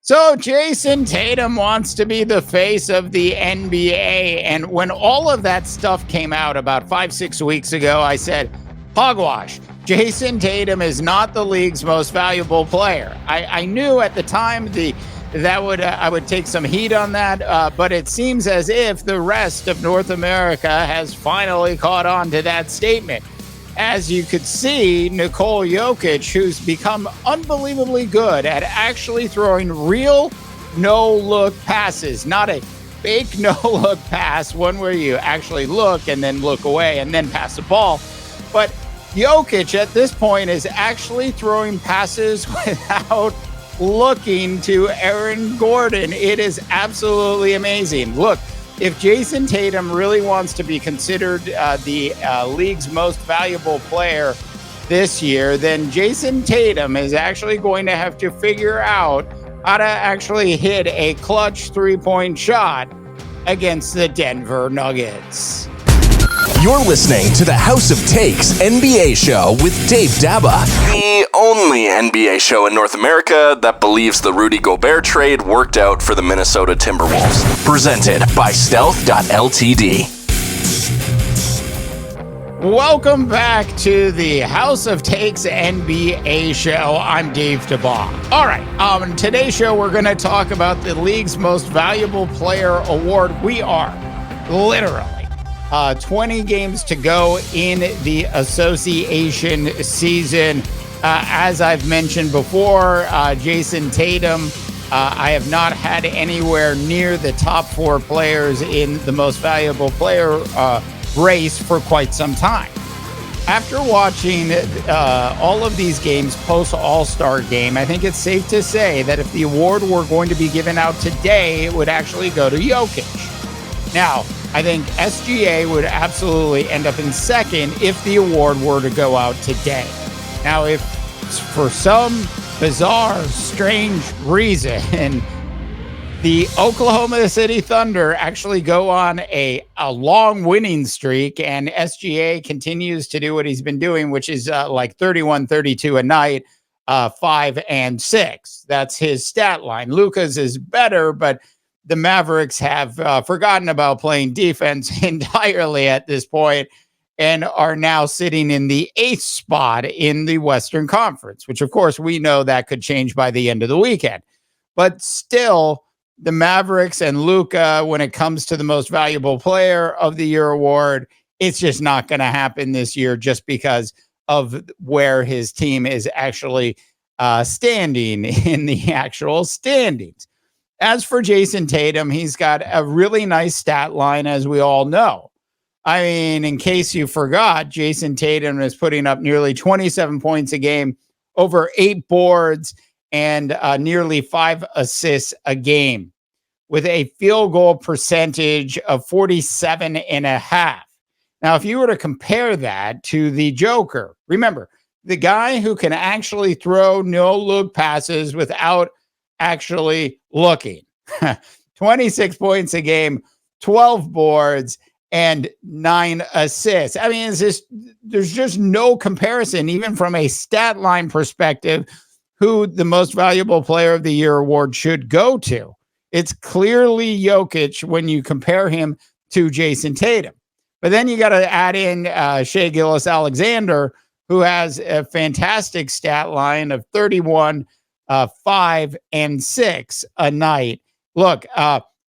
So Jason Tatum wants to be the face of the NBA. And when all of that stuff came out about 5, 6 weeks ago, I said, hogwash. Jason Tatum is not the league's most valuable player. I knew at the time I would take some heat on that, but it seems as if the rest of North America has finally caught on to that statement. As you could see, Nikola Jokic, who's become unbelievably good at actually throwing real no-look passes, not a fake no-look pass, one where you actually look and then look away and then pass the ball. But Jokic at this point is actually throwing passes without looking to Aaron Gordon. It is absolutely amazing. Look, if Jason Tatum really wants to be considered the league's most valuable player this year, then Jason Tatum is actually going to have to figure out how to actually hit a clutch three-point shot against the Denver Nuggets. You're listening to the House of Takes NBA show with Dave Daba, the only NBA show in North America that believes the Rudy Gobert trade worked out for the Minnesota Timberwolves. Presented by Stealth.ltd. Welcome back to the House of Takes NBA show. I'm Dave Daba. All right, on today's show, we're going to talk about the league's most valuable player award. We are literally 20 games to go in the association season. As I've mentioned before, Jason Tatum, I have not had anywhere near the top 4 players in the most valuable player race for quite some time. After watching all of these games post All-Star game, I think it's safe to say that if the award were going to be given out today, it would actually go to Jokic. Now, I think SGA would absolutely end up in second if the award were to go out today. Now, if for some bizarre, strange reason, the Oklahoma City Thunder actually go on a long winning streak and SGA continues to do what he's been doing, which is like 31, 32 a night, 5 and 6. That's his stat line. Luka's is better, but the Mavericks have forgotten about playing defense entirely at this point and are now sitting in the 8th spot in the Western Conference, which, of course, we know that could change by the end of the weekend. But still, the Mavericks and Luka, when it comes to the most valuable player of the year award, it's just not going to happen this year just because of where his team is actually standing in the actual standings. As for Jason Tatum, he's got a really nice stat line, as we all know. I mean, in case you forgot, Jason Tatum is putting up nearly 27 points a game, over 8 boards, and nearly 5 assists a game, with a field goal percentage of 47.5. Now, if you were to compare that to the Joker, remember, the guy who can actually throw no-look passes without actually looking. 26 points a game, 12 boards, and 9 assists. I mean, there's just no comparison, even from a stat line perspective, who the most valuable player of the year award should go to. It's clearly Jokic when you compare him to Jason Tatum. But then you got to add in Shai Gilgeous-Alexander, who has a fantastic stat line of 31, 5 and 6 a night. Look,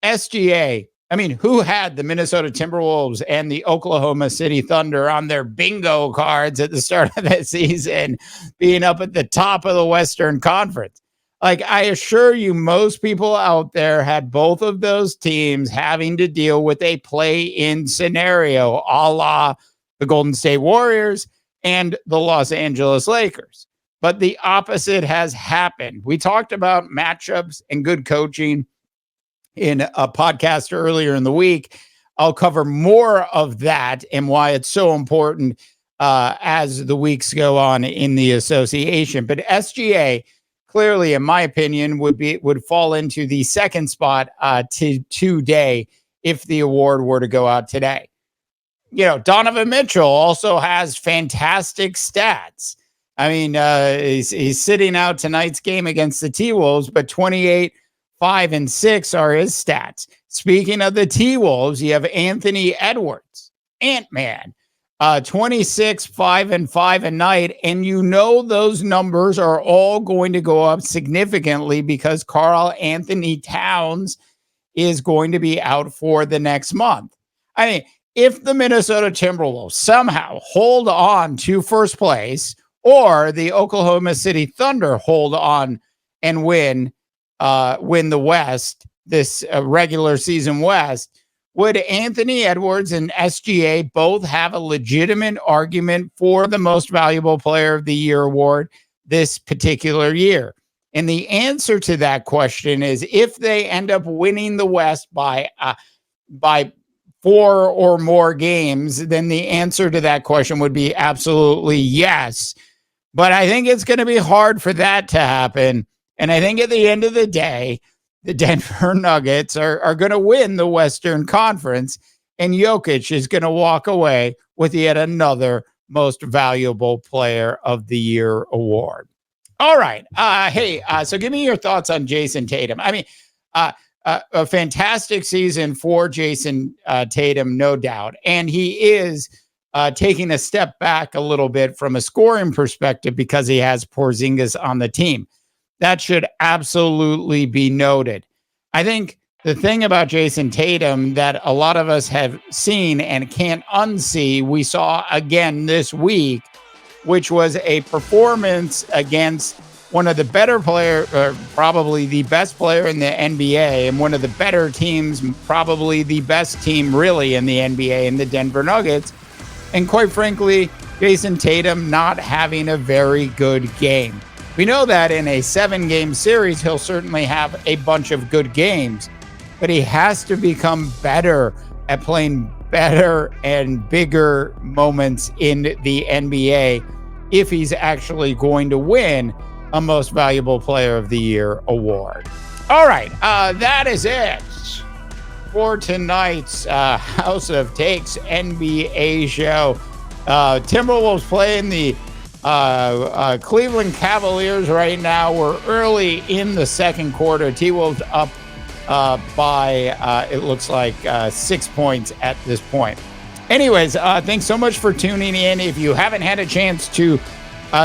SGA, I mean, who had the Minnesota Timberwolves and the Oklahoma City Thunder on their bingo cards at the start of the season, being up at the top of the Western Conference? Like, I assure you, most people out there had both of those teams having to deal with a play-in scenario, a la the Golden State Warriors and the Los Angeles Lakers. But the opposite has happened. We talked about matchups and good coaching in a podcast earlier in the week. I'll cover more of that and why it's so important as the weeks go on in the association. But SGA, clearly, in my opinion, would fall into the second spot today if the award were to go out today. You know, Donovan Mitchell also has fantastic stats. I mean, he's sitting out tonight's game against the T-Wolves, but 28, 5 and 6 are his stats. Speaking of the T-Wolves, you have Anthony Edwards, Ant-Man, 26, 5 and 5 a night. And you know those numbers are all going to go up significantly because Karl Anthony Towns is going to be out for the next month. I mean, if the Minnesota Timberwolves somehow hold on to first place, or the Oklahoma City Thunder hold on and win the West, this regular season West, would Anthony Edwards and SGA both have a legitimate argument for the most valuable player of the year award this particular year? And the answer to that question is, if they end up winning the West by 4 or more games, then the answer to that question would be absolutely yes. But I think it's going to be hard for that to happen. And I think at the end of the day, the Denver Nuggets are going to win the Western Conference, and Jokic is going to walk away with yet another most valuable player of the year award. All right. So give me your thoughts on Jason Tatum. I mean, a fantastic season for Jason Tatum, no doubt. And he is taking a step back a little bit from a scoring perspective because he has Porzingis on the team. That should absolutely be noted. I think the thing about Jason Tatum that a lot of us have seen and can't unsee, we saw again this week, which was a performance against one of the better players, probably the best player in the NBA, and one of the better teams, probably the best team really in the NBA, in the Denver Nuggets. And quite frankly, Jason Tatum not having a very good game. We know that in a 7-game series, he'll certainly have a bunch of good games, but he has to become better at playing better and bigger moments in the NBA if he's actually going to win a Most Valuable Player of the Year award. All right, that is it for tonight's House of Takes NBA show. Timberwolves playing the Cleveland Cavaliers right now. We're early in the second quarter. T-Wolves up by, it looks like, 6 points at this point. Anyways, thanks so much for tuning in. If you haven't had a chance to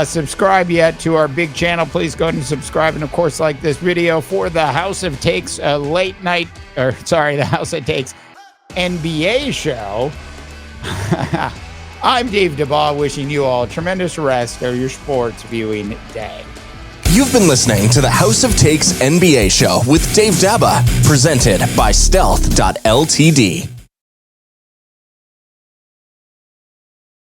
subscribe yet to our big channel, please go ahead and subscribe. And of course, like this video for the House of Takes the House of Takes NBA show. I'm Dave DeBaugh, wishing you all a tremendous rest of your sports viewing day. You've been listening to the House of Takes NBA show with Dave Daba, presented by Stealth.ltd.